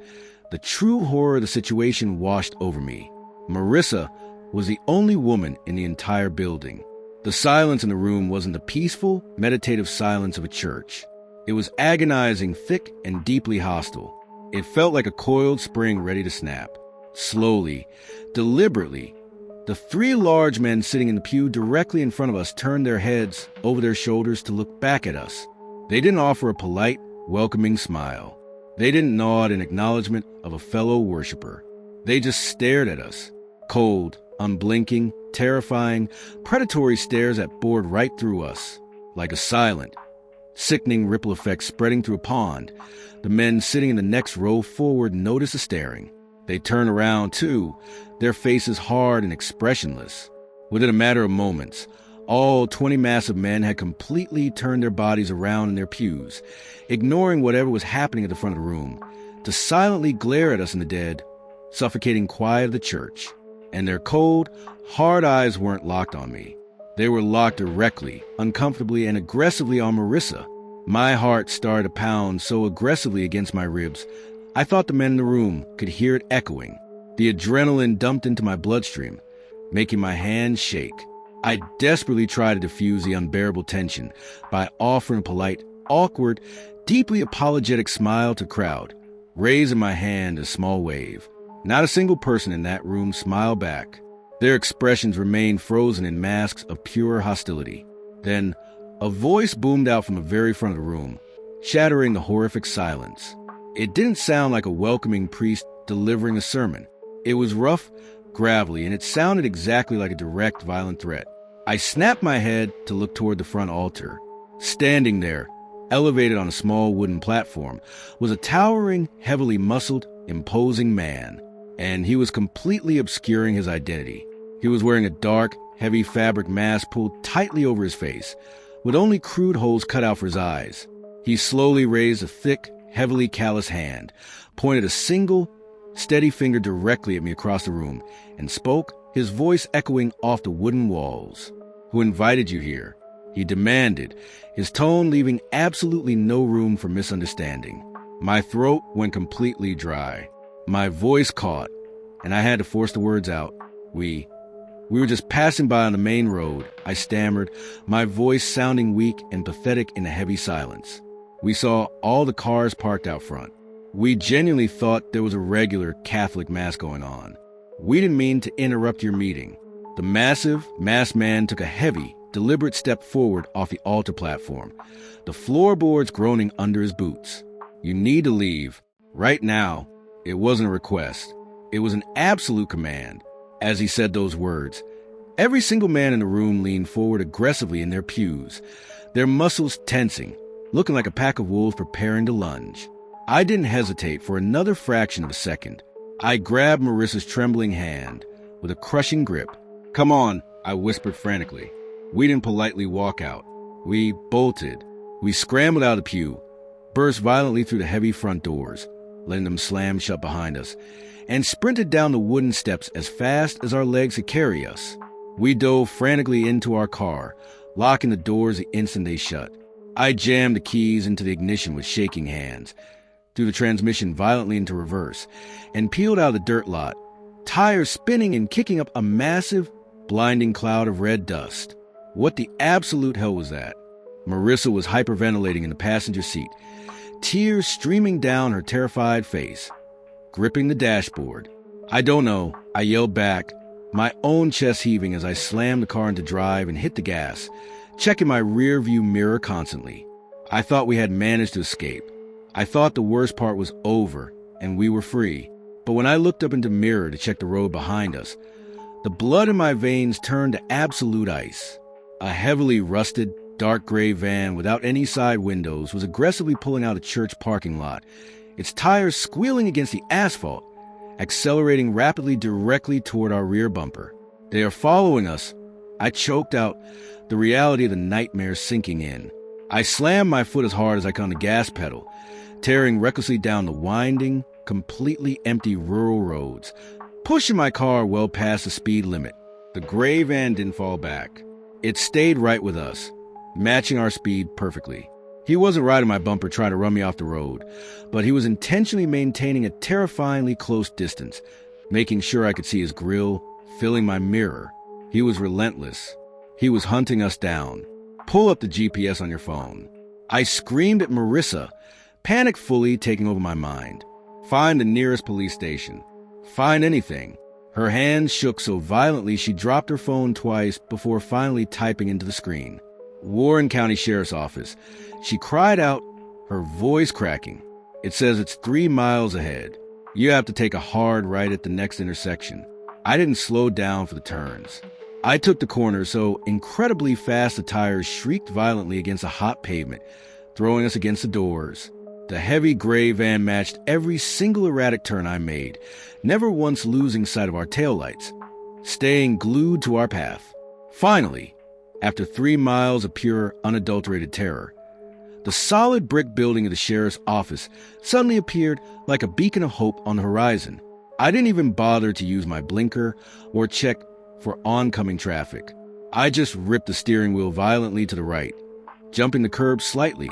the true horror of the situation washed over me. Marissa was the only woman in the entire building. The silence in the room wasn't the peaceful, meditative silence of a church. It was agonizing, thick, and deeply hostile. It felt like a coiled spring ready to snap. Slowly, deliberately, the 3 large men sitting in the pew directly in front of us turned their heads over their shoulders to look back at us. They didn't offer a polite, welcoming smile. They didn't nod in acknowledgement of a fellow worshiper. They just stared at us. Cold, unblinking, terrifying, predatory stares that bored right through us, like a silent, sickening ripple effects spreading through a pond. The men sitting in the next row forward notice the staring. They turn around, too, their faces hard and expressionless. Within a matter of moments, all 20 massive men had completely turned their bodies around in their pews, ignoring whatever was happening at the front of the room, to silently glare at us in the dead, suffocating quiet of the church. And their cold, hard eyes weren't locked on me. They were locked directly, uncomfortably, and aggressively on Marissa. My heart started to pound so aggressively against my ribs, I thought the men in the room could hear it echoing. The adrenaline dumped into my bloodstream, making my hands shake. I desperately tried to diffuse the unbearable tension by offering a polite, awkward, deeply apologetic smile to the crowd, raising my hand in a small wave. Not a single person in that room smiled back. Their expressions remained frozen in masks of pure hostility. Then, a voice boomed out from the very front of the room, shattering the horrific silence. It didn't sound like a welcoming priest delivering a sermon. It was rough, gravelly, and it sounded exactly like a direct, violent threat. I snapped my head to look toward the front altar. Standing there, elevated on a small wooden platform, was a towering, heavily muscled, imposing man, and he was completely obscuring his identity. He was wearing a dark, heavy fabric mask pulled tightly over his face, with only crude holes cut out for his eyes. He slowly raised a thick, heavily calloused hand, pointed a single, steady finger directly at me across the room, and spoke, his voice echoing off the wooden walls. "Who invited you here?" he demanded, his tone leaving absolutely no room for misunderstanding. My throat went completely dry. My voice caught, and I had to force the words out. We were just passing by on the main road, I stammered, my voice sounding weak and pathetic in the heavy silence. We saw all the cars parked out front. We genuinely thought there was a regular Catholic mass going on. We didn't mean to interrupt your meeting. The massive, masked man took a heavy, deliberate step forward off the altar platform, the floorboards groaning under his boots. "You need to leave. Right now." It wasn't a request. It was an absolute command. As he said those words, every single man in the room leaned forward aggressively in their pews, their muscles tensing, looking like a pack of wolves preparing to lunge. I didn't hesitate for another fraction of a second. I grabbed Marissa's trembling hand with a crushing grip. "Come on," I whispered frantically. We didn't politely walk out. We bolted. We scrambled out of the pew, burst violently through the heavy front doors, letting them slam shut behind us, and sprinted down the wooden steps as fast as our legs could carry us. We dove frantically into our car, locking the doors the instant they shut. I jammed the keys into the ignition with shaking hands, threw the transmission violently into reverse, and peeled out of the dirt lot, tires spinning and kicking up a massive, blinding cloud of red dust. What the absolute hell was that? Marissa was hyperventilating in the passenger seat, tears streaming down her terrified face, gripping the dashboard. "I don't know," I yelled back, my own chest heaving as I slammed the car into drive and hit the gas, checking my rear view mirror constantly. I thought we had managed to escape. I thought the worst part was over and we were free. But when I looked up into the mirror to check the road behind us, the blood in my veins turned to absolute ice. A heavily rusted, dark gray van without any side windows was aggressively pulling out a church parking lot, its tires squealing against the asphalt, accelerating rapidly directly toward our rear bumper. "They are following us," I choked out, the reality of the nightmare sinking in. I slammed my foot as hard as I could on the gas pedal, tearing recklessly down the winding, completely empty rural roads, pushing my car well past the speed limit. The gray van didn't fall back. It stayed right with us, matching our speed perfectly. He wasn't riding my bumper trying to run me off the road, but he was intentionally maintaining a terrifyingly close distance, making sure I could see his grill, filling my mirror. He was relentless. He was hunting us down. "Pull up the GPS on your phone." I screamed at Marissa, panic fully taking over my mind. "Find the nearest police station. Find anything." Her hands shook so violently she dropped her phone twice before finally typing into the screen. "Warren County Sheriff's Office." She cried out, her voice cracking. "It says it's 3 miles ahead. You have to take a hard right at the next intersection." I didn't slow down for the turns. I took the corner so incredibly fast the tires shrieked violently against the hot pavement, throwing us against the doors. The heavy gray van matched every single erratic turn I made, never once losing sight of our taillights, staying glued to our path. Finally, after 3 miles of pure, unadulterated terror, the solid brick building of the sheriff's office suddenly appeared like a beacon of hope on the horizon. I didn't even bother to use my blinker or check for oncoming traffic. I just ripped the steering wheel violently to the right, jumping the curb slightly,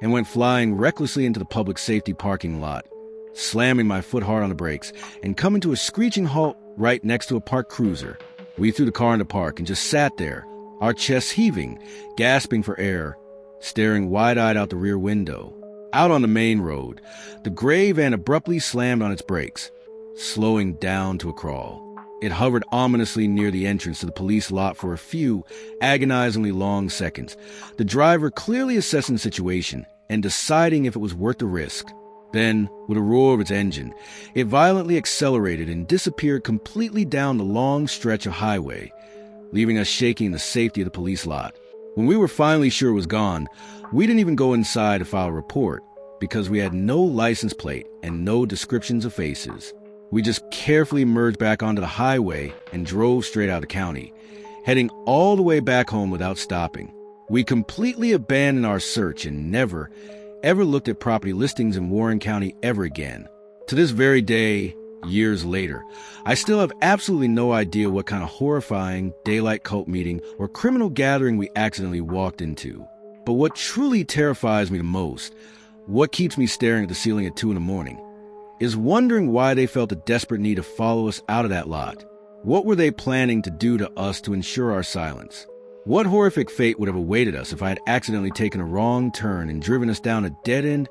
and went flying recklessly into the public safety parking lot, slamming my foot hard on the brakes and coming to a screeching halt right next to a parked cruiser. We threw the car into park and just sat there, our chests heaving, gasping for air, staring wide-eyed out the rear window. Out on the main road, the gray van abruptly slammed on its brakes, slowing down to a crawl. It hovered ominously near the entrance to the police lot for a few agonizingly long seconds, the driver clearly assessing the situation and deciding if it was worth the risk. Then, with a roar of its engine, it violently accelerated and disappeared completely down the long stretch of highway, leaving us shaking in the safety of the police lot. When we were finally sure it was gone, we didn't even go inside to file a report because we had no license plate and no descriptions of faces. We just carefully merged back onto the highway and drove straight out of the county, heading all the way back home without stopping. We completely abandoned our search and never, ever looked at property listings in Warren County ever again. To this very day, years later, I still have absolutely no idea what kind of horrifying daylight cult meeting or criminal gathering we accidentally walked into. But what truly terrifies me the most, what keeps me staring at the ceiling at 2 a.m, is wondering why they felt a desperate need to follow us out of that lot. What were they planning to do to us to ensure our silence? What horrific fate would have awaited us if I had accidentally taken a wrong turn and driven us down a dead-end,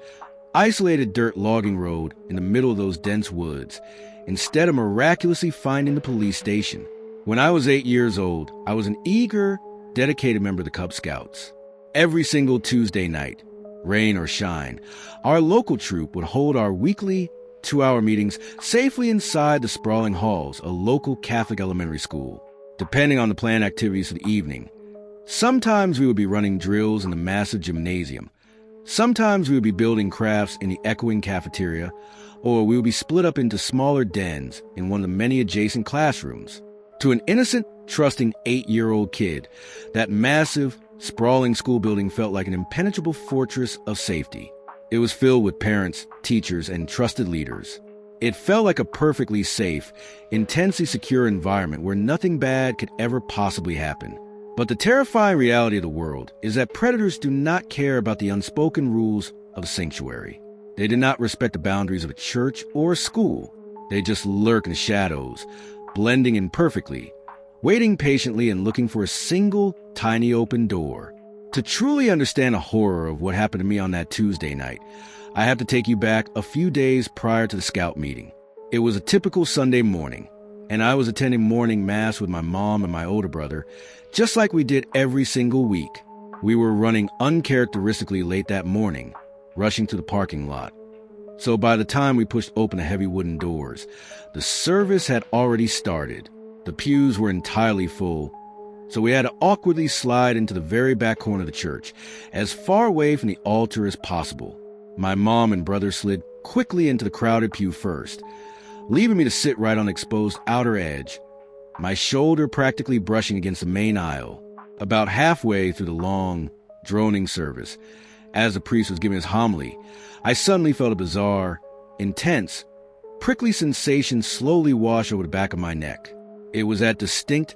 isolated dirt logging road in the middle of those dense woods, instead of miraculously finding the police station? When I was 8 years old, I was an eager, dedicated member of the Cub Scouts. Every single Tuesday night, rain or shine, our local troop would hold our weekly 2-hour meetings safely inside the sprawling halls of a local Catholic elementary school, depending on the planned activities of the evening. Sometimes we would be running drills in the massive gymnasium. Sometimes we would be building crafts in the echoing cafeteria, or we would be split up into smaller dens in one of the many adjacent classrooms. To an innocent, trusting 8-year-old kid, that massive, sprawling school building felt like an impenetrable fortress of safety. It was filled with parents, teachers, and trusted leaders. It felt like a perfectly safe, intensely secure environment where nothing bad could ever possibly happen. But the terrifying reality of the world is that predators do not care about the unspoken rules of a sanctuary. They do not respect the boundaries of a church or a school. They just lurk in the shadows, blending in perfectly, waiting patiently and looking for a single, tiny open door. To truly understand the horror of what happened to me on that Tuesday night, I have to take you back a few days prior to the scout meeting. It was a typical Sunday morning, and I was attending morning mass with my mom and my older brother, just like we did every single week. We were running uncharacteristically late that morning, rushing to the parking lot. So by the time we pushed open the heavy wooden doors, the service had already started. The pews were entirely full, so we had to awkwardly slide into the very back corner of the church, as far away from the altar as possible. My mom and brother slid quickly into the crowded pew first, leaving me to sit right on the exposed outer edge, my shoulder practically brushing against the main aisle. About halfway through the long, droning service, as the priest was giving his homily, I suddenly felt a bizarre, intense, prickly sensation slowly wash over the back of my neck. It was that distinct,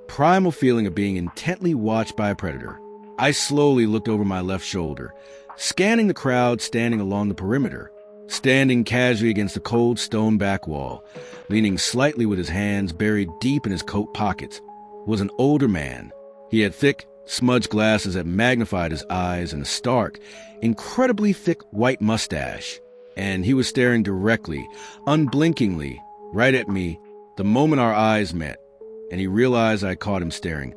primal feeling of being intently watched by a predator. I slowly looked over my left shoulder, scanning the crowd standing along the perimeter. Standing casually against the cold stone back wall, leaning slightly with his hands buried deep in his coat pockets, was an older man. He had thick, smudged glasses that magnified his eyes and a stark, incredibly thick white mustache. And he was staring directly, unblinkingly, right at me the moment our eyes met, and he realized I caught him staring.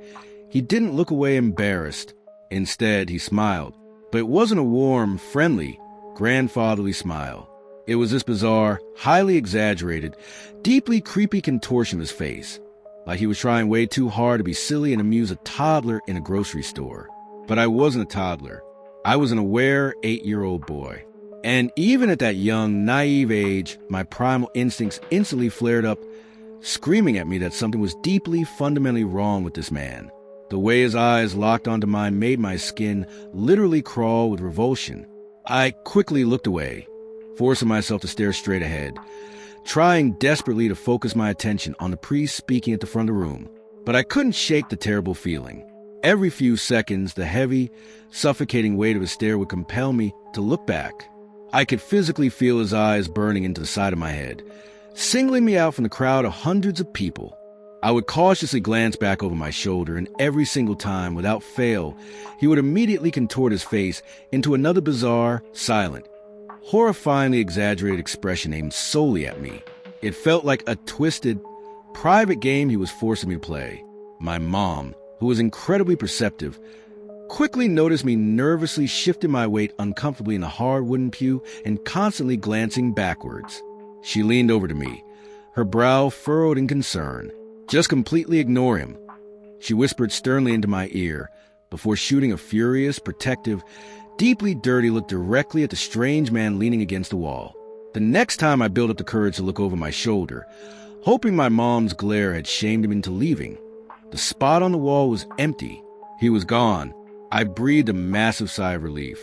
He didn't look away embarrassed. Instead, he smiled, but it wasn't a warm, friendly, grandfatherly smile. It was this bizarre, highly exaggerated, deeply creepy contortion of his face, like he was trying way too hard to be silly and amuse a toddler in a grocery store. But I wasn't a toddler. I was an aware 8-year-old boy. And even at that young, naive age, my primal instincts instantly flared up, screaming at me that something was deeply, fundamentally wrong with this man. The way his eyes locked onto mine made my skin literally crawl with revulsion. I quickly looked away, forcing myself to stare straight ahead, trying desperately to focus my attention on the priest speaking at the front of the room. But I couldn't shake the terrible feeling. Every few seconds, the heavy, suffocating weight of his stare would compel me to look back. I could physically feel his eyes burning into the side of my head, singling me out from the crowd of hundreds of people. I would cautiously glance back over my shoulder, and every single time, without fail, he would immediately contort his face into another bizarre, silent, horrifyingly exaggerated expression aimed solely at me. It felt like a twisted, private game he was forcing me to play. My mom, who was incredibly perceptive, quickly noticed me nervously shifting my weight uncomfortably in the hard wooden pew and constantly glancing backwards. She leaned over to me, her brow furrowed in concern. "Just completely ignore him," she whispered sternly into my ear, before shooting a furious, protective, deeply dirty look directly at the strange man leaning against the wall. The next time I built up the courage to look over my shoulder, hoping my mom's glare had shamed him into leaving. The spot on the wall was empty. He was gone. I breathed a massive sigh of relief.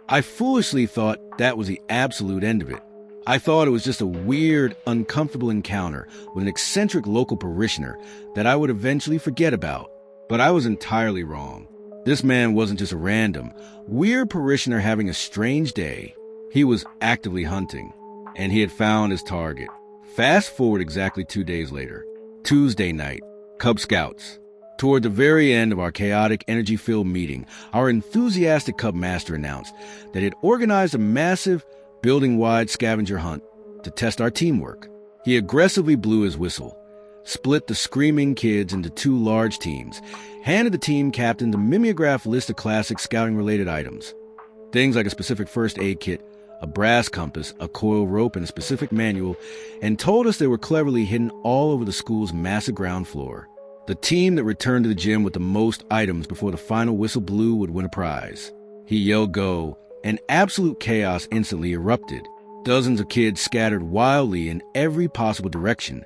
I foolishly thought that was the absolute end of it. I thought it was just a weird, uncomfortable encounter with an eccentric local parishioner that I would eventually forget about. But I was entirely wrong. This man wasn't just a random, weird parishioner having a strange day. He was actively hunting, and he had found his target. Fast forward exactly 2 days later. Tuesday night, Cub Scouts. Toward the very end of our chaotic, energy-filled meeting, our enthusiastic Cub Master announced that he had organized a massive, building-wide scavenger hunt to test our teamwork. He aggressively blew his whistle, split the screaming kids into 2 large teams, handed the team captain the mimeograph list of classic scouting-related items. Things like a specific first aid kit, a brass compass, a coil rope, and a specific manual, and told us they were cleverly hidden all over the school's massive ground floor. The team that returned to the gym with the most items before the final whistle blew would win a prize. He yelled go, and absolute chaos instantly erupted. Dozens of kids scattered wildly in every possible direction,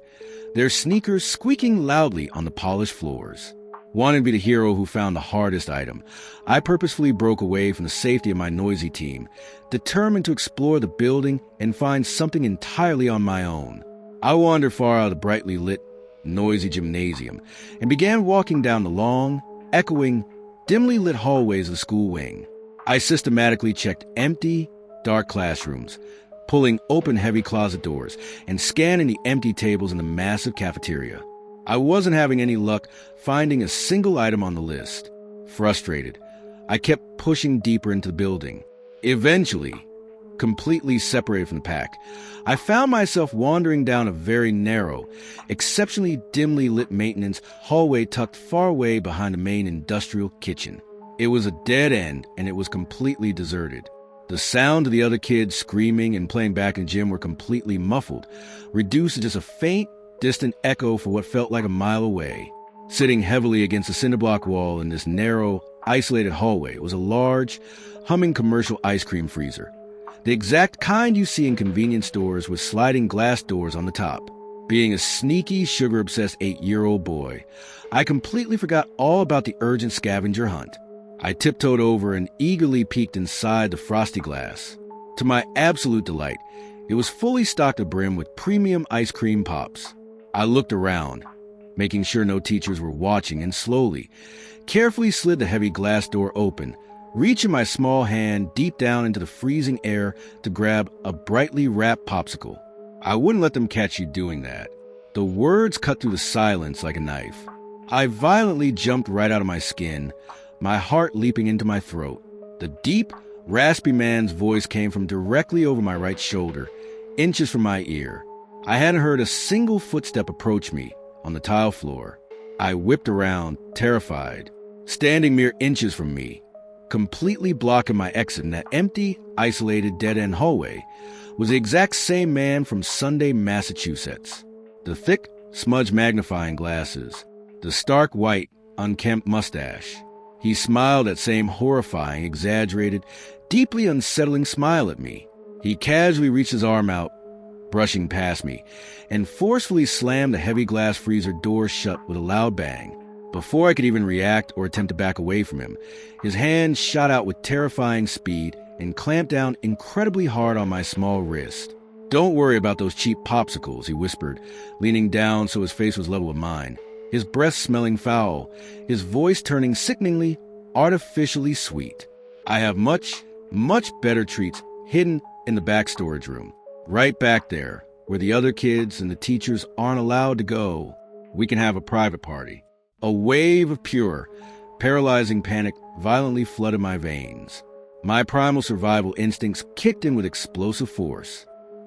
their sneakers squeaking loudly on the polished floors. Wanting to be the hero who found the hardest item, I purposefully broke away from the safety of my noisy team, determined to explore the building and find something entirely on my own. I wandered far out of the brightly lit, noisy gymnasium and began walking down the long, echoing, dimly lit hallways of the school wing. I systematically checked empty, dark classrooms, pulling open heavy closet doors and scanning the empty tables in the massive cafeteria. I wasn't having any luck finding a single item on the list. Frustrated, I kept pushing deeper into the building. Eventually, completely separated from the pack, I found myself wandering down a very narrow, exceptionally dimly lit maintenance hallway tucked far away behind the main industrial kitchen. It was a dead end, and it was completely deserted. The sound of the other kids screaming and playing back in the gym were completely muffled, reduced to just a faint, distant echo for what felt like a mile away. Sitting heavily against the cinderblock wall in this narrow, isolated hallway was a large, humming commercial ice cream freezer. The exact kind you see in convenience stores with sliding glass doors on the top. Being a sneaky, sugar-obsessed 8-year-old boy, I completely forgot all about the urgent scavenger hunt. I tiptoed over and eagerly peeked inside the frosty glass. To my absolute delight, it was fully stocked to the brim with premium ice cream pops. I looked around, making sure no teachers were watching, and slowly, carefully slid the heavy glass door open, reaching my small hand deep down into the freezing air to grab a brightly wrapped popsicle. I wouldn't let them catch you doing that. The words cut through the silence like a knife. I violently jumped right out of my skin, my heart leaping into my throat. The deep, raspy man's voice came from directly over my right shoulder, inches from my ear. I hadn't heard a single footstep approach me on the tile floor. I whipped around, terrified. Standing mere inches from me, completely blocking my exit in that empty, isolated, dead-end hallway, was the exact same man from Sunday, Massachusetts. The thick, smudged magnifying glasses, the stark white, unkempt mustache. He smiled that same horrifying, exaggerated, deeply unsettling smile at me. He casually reached his arm out, brushing past me, and forcefully slammed the heavy glass freezer door shut with a loud bang. Before I could even react or attempt to back away from him, his hand shot out with terrifying speed and clamped down incredibly hard on my small wrist. "Don't worry about those cheap popsicles," he whispered, leaning down so his face was level with mine, his breath smelling foul, his voice turning sickeningly, artificially sweet. "I have much, much better treats hidden in the back storage room. Right back there, where the other kids and the teachers aren't allowed to go. We can have a private party." A wave of pure, paralyzing panic violently flooded my veins. My primal survival instincts kicked in with explosive force.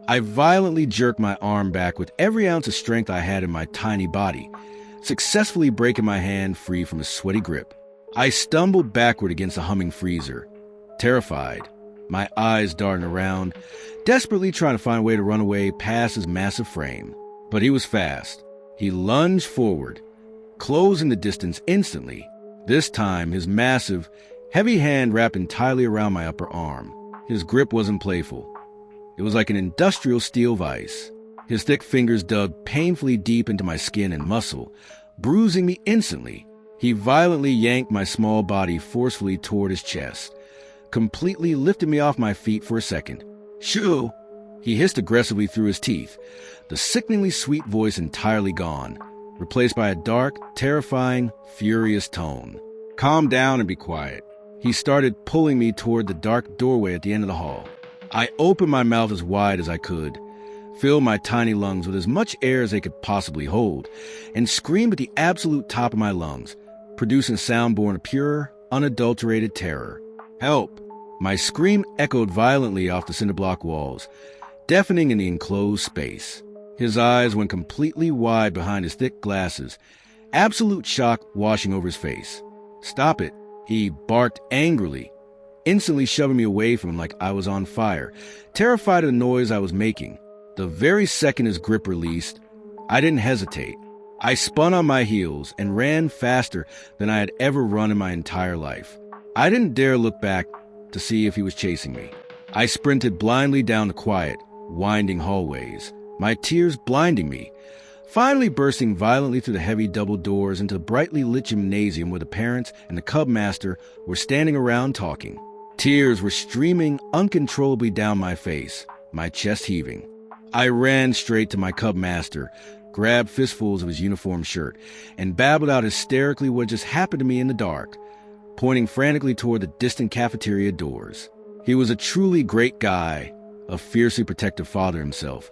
I violently jerked my arm back with every ounce of strength I had in my tiny body, successfully breaking my hand free from his sweaty grip. I stumbled backward against the humming freezer, terrified, my eyes darting around, desperately trying to find a way to run away past his massive frame. But he was fast. He lunged forward, closing the distance instantly. This time, his massive, heavy hand wrapped entirely around my upper arm. His grip wasn't playful. It was like an industrial steel vise. His thick fingers dug painfully deep into my skin and muscle, bruising me instantly. He violently yanked my small body forcefully toward his chest, completely lifted me off my feet for a second. "Shoo!" He hissed aggressively through his teeth, the sickeningly sweet voice entirely gone, replaced by a dark, terrifying, furious tone. "Calm down and be quiet." He started pulling me toward the dark doorway at the end of the hall. I opened my mouth as wide as I could, filled my tiny lungs with as much air as they could possibly hold, and screamed at the absolute top of my lungs, producing a sound born of pure, unadulterated terror. "Help!" My scream echoed violently off the cinder block walls, deafening in the enclosed space. His eyes went completely wide behind his thick glasses, absolute shock washing over his face. "Stop it!" He barked angrily, instantly shoving me away from him like I was on fire, terrified of the noise I was making. The very second his grip released, I didn't hesitate. I spun on my heels and ran faster than I had ever run in my entire life. I didn't dare look back to see if he was chasing me. I sprinted blindly down the quiet, winding hallways, my tears blinding me, finally bursting violently through the heavy double doors into the brightly lit gymnasium where the parents and the cub master were standing around talking. Tears were streaming uncontrollably down my face, my chest heaving. I ran straight to my cub master, grabbed fistfuls of his uniform shirt, and babbled out hysterically what just happened to me in the dark, pointing frantically toward the distant cafeteria doors. He was a truly great guy, a fiercely protective father himself,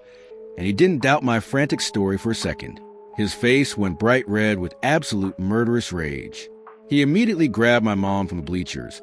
and he didn't doubt my frantic story for a second. His face went bright red with absolute murderous rage. He immediately grabbed my mom from the bleachers,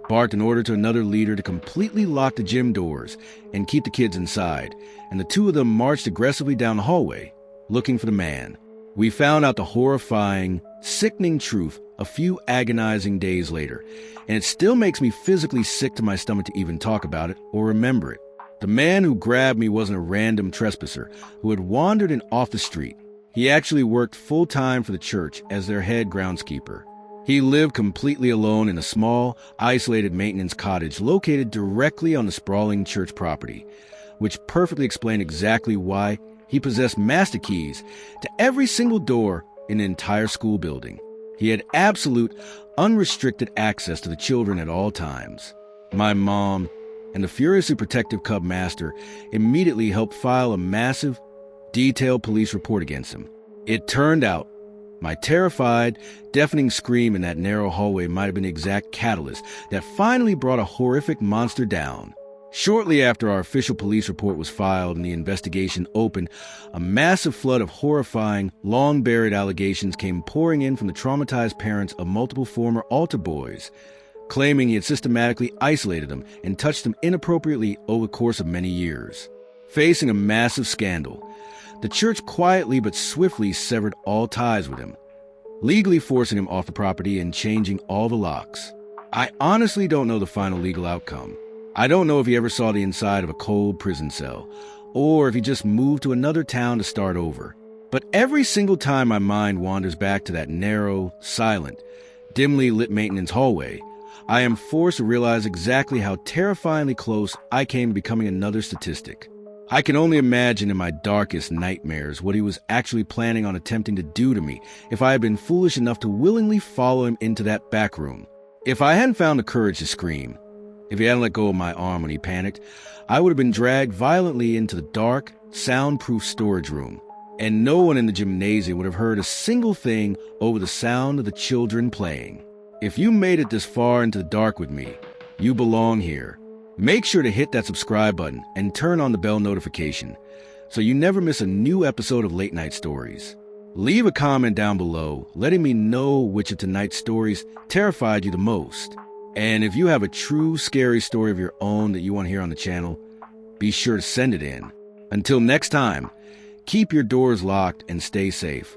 barked an order to another leader to completely lock the gym doors and keep the kids inside, and the two of them marched aggressively down the hallway, looking for the man. We found out the horrifying, sickening truth a few agonizing days later, and it still makes me physically sick to my stomach to even talk about it or remember it. The man who grabbed me wasn't a random trespasser who had wandered in off the street. He actually worked full-time for the church as their head groundskeeper. He lived completely alone in a small, isolated maintenance cottage located directly on the sprawling church property, which perfectly explained exactly why he possessed master keys to every single door in the entire school building. He had absolute, unrestricted access to the children at all times. My mom and the furiously protective cub master immediately helped file a massive, detailed police report against him. It turned out my terrified, deafening scream in that narrow hallway might have been the exact catalyst that finally brought a horrific monster down. Shortly after our official police report was filed and the investigation opened, a massive flood of horrifying, long-buried allegations came pouring in from the traumatized parents of multiple former altar boys, claiming he had systematically isolated them and touched them inappropriately over the course of many years. Facing a massive scandal, the church quietly but swiftly severed all ties with him, legally forcing him off the property and changing all the locks. I honestly don't know the final legal outcome. I don't know if he ever saw the inside of a cold prison cell, or if he just moved to another town to start over. But every single time my mind wanders back to that narrow, silent, dimly lit maintenance hallway, I am forced to realize exactly how terrifyingly close I came to becoming another statistic. I can only imagine in my darkest nightmares what he was actually planning on attempting to do to me if I had been foolish enough to willingly follow him into that back room. If I hadn't found the courage to scream, if he hadn't let go of my arm when he panicked, I would have been dragged violently into the dark, soundproof storage room, and no one in the gymnasium would have heard a single thing over the sound of the children playing. If you made it this far into the dark with me, you belong here. Make sure to hit that subscribe button and turn on the bell notification so you never miss a new episode of Late Night Stories. Leave a comment down below letting me know which of tonight's stories terrified you the most. And if you have a true scary story of your own that you want to hear on the channel, be sure to send it in. Until next time, keep your doors locked and stay safe.